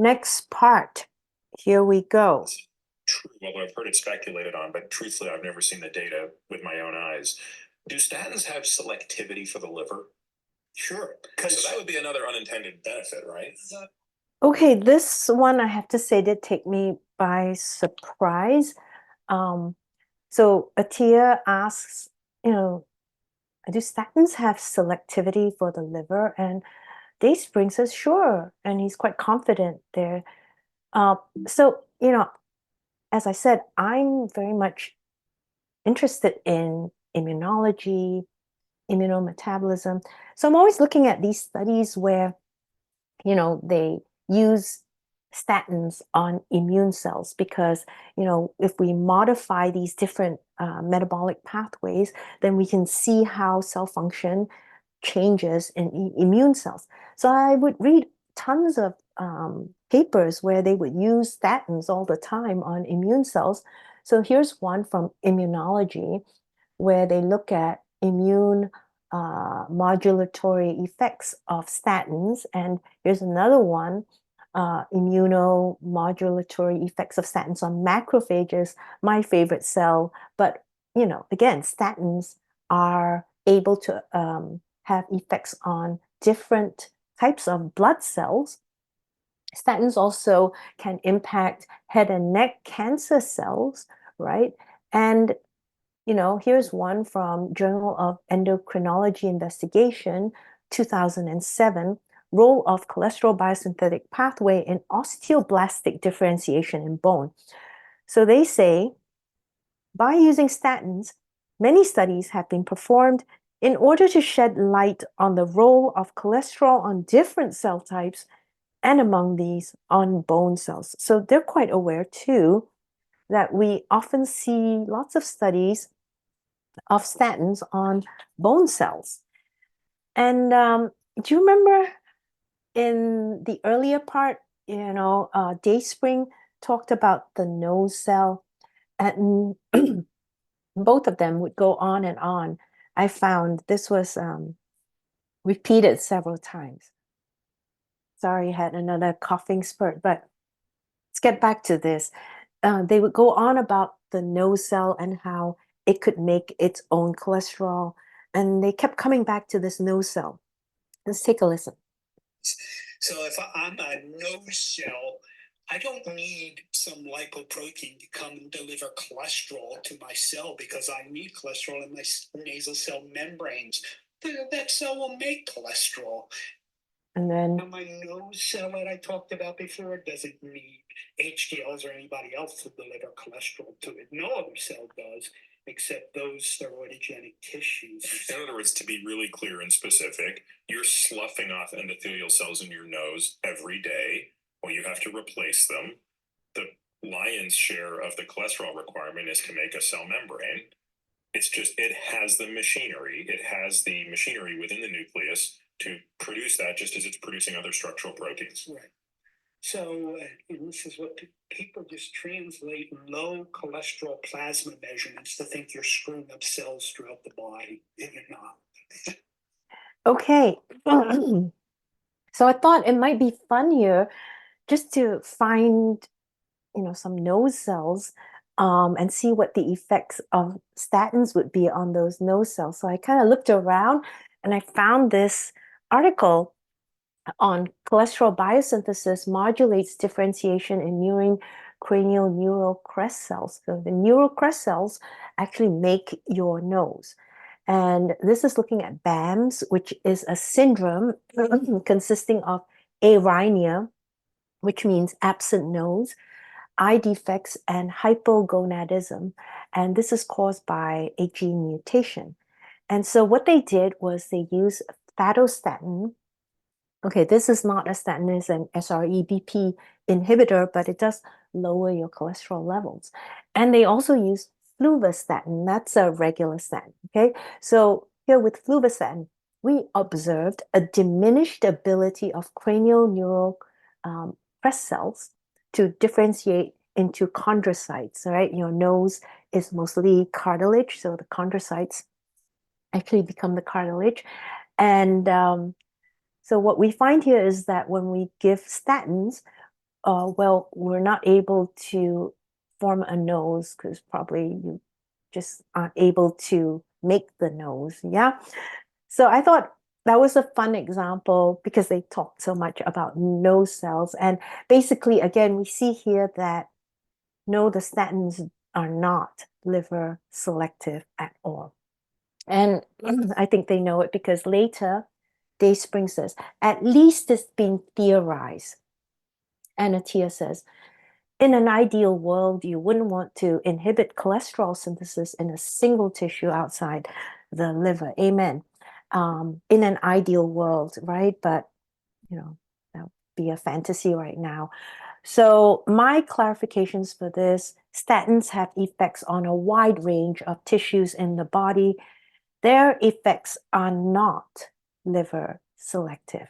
Next part. Here we go. True, although I've heard it speculated on, but truthfully, I've never seen the data with my own eyes. Do statins have selectivity for the liver? Sure. So that would be another unintended benefit, right? Okay, this one I have to say did take me by surprise. Um, so Atia asks, you know, do statins have selectivity for the liver? And Dayspring says, sure. And he's quite confident there. Uh, so, as I said, I'm very much interested in immunology, immunometabolism. So I'm always looking at these studies where, they use statins on immune cells because, if we modify these different metabolic pathways, then we can see how cell function changes in immune cells. So I would read tons of papers where they would use statins all the time on immune cells. So here's one from immunology where they look at immune modulatory effects of statins. And here's another one, immunomodulatory effects of statins on macrophages, my favorite cell. But, again, statins are able to have effects on different types of blood cells. Statins also can impact head and neck cancer cells, right? And here's one from Journal of Endocrinology Investigation, 2007, role of cholesterol biosynthetic pathway in osteoblastic differentiation in bone. So they say, by using statins, many studies have been performed in order to shed light on the role of cholesterol on different cell types and among these on bone cells. So they're quite aware too that we often see lots of studies of statins on bone cells. And do you remember in the earlier part, Dayspring talked about the nose cell, and both of them would go on and on. I found this was repeated several times. Sorry, I had another coughing spurt, but let's get back to this. They would go on about the nose cell and how it could make its own cholesterol. And they kept coming back to this nose cell. Let's take a listen. So if I'm a nose cell, I don't need some lipoprotein to come and deliver cholesterol to my cell because I need cholesterol in my nasal cell membranes. That cell will make cholesterol. And then Now, my nose cell that I talked about before doesn't need HDLs or anybody else to deliver cholesterol to it. No other cell does, except those steroidogenic tissues. In other words, to be really clear and specific, you're sloughing off endothelial cells in your nose every day. Well, you have to replace them. The lion's share of the cholesterol requirement is to make a cell membrane. It's just, it has the machinery. It has the machinery within the nucleus to produce that, just as it's producing other structural proteins. Right. So, and this is what people just translate low cholesterol plasma measurements to think you're screwing up cells throughout the body, and you're not. Okay. So I thought it might be fun here just to find, some nose cells and see what the effects of statins would be on those nose cells. So I kind of looked around and I found this article on cholesterol biosynthesis modulates differentiation in murine cranial neural crest cells. So the neural crest cells actually make your nose. And this is looking at BAMS, which is a syndrome consisting of arrhythmia, which means absent nose, eye defects, and hypogonadism. And this is caused by a gene mutation. And so what they did was they used fatostatin. Okay, this is not a statin, it's an SREBP inhibitor, but it does lower your cholesterol levels. And they also use fluvastatin, that's a regular statin, okay? So here with fluvastatin, we observed a diminished ability of cranial neural crest cells to differentiate into chondrocytes, right? Your nose is mostly cartilage, so the chondrocytes actually become the cartilage. And so what we find here is that when we give statins, well, we're not able to form a nose because probably you just aren't able to make the nose. Yeah. So I thought that was a fun example because they talked so much about nose cells. And basically, again, we see here that no, the statins are not liver selective at all. And I think they know it because later Day Spring says, at least it's been theorized. And Atia says, in an ideal world, you wouldn't want to inhibit cholesterol synthesis in a single tissue outside the liver. Amen. In an ideal world, right? But, that would be a fantasy right now. So my clarifications for this, statins have effects on a wide range of tissues in the body. Their effects are not liver selective.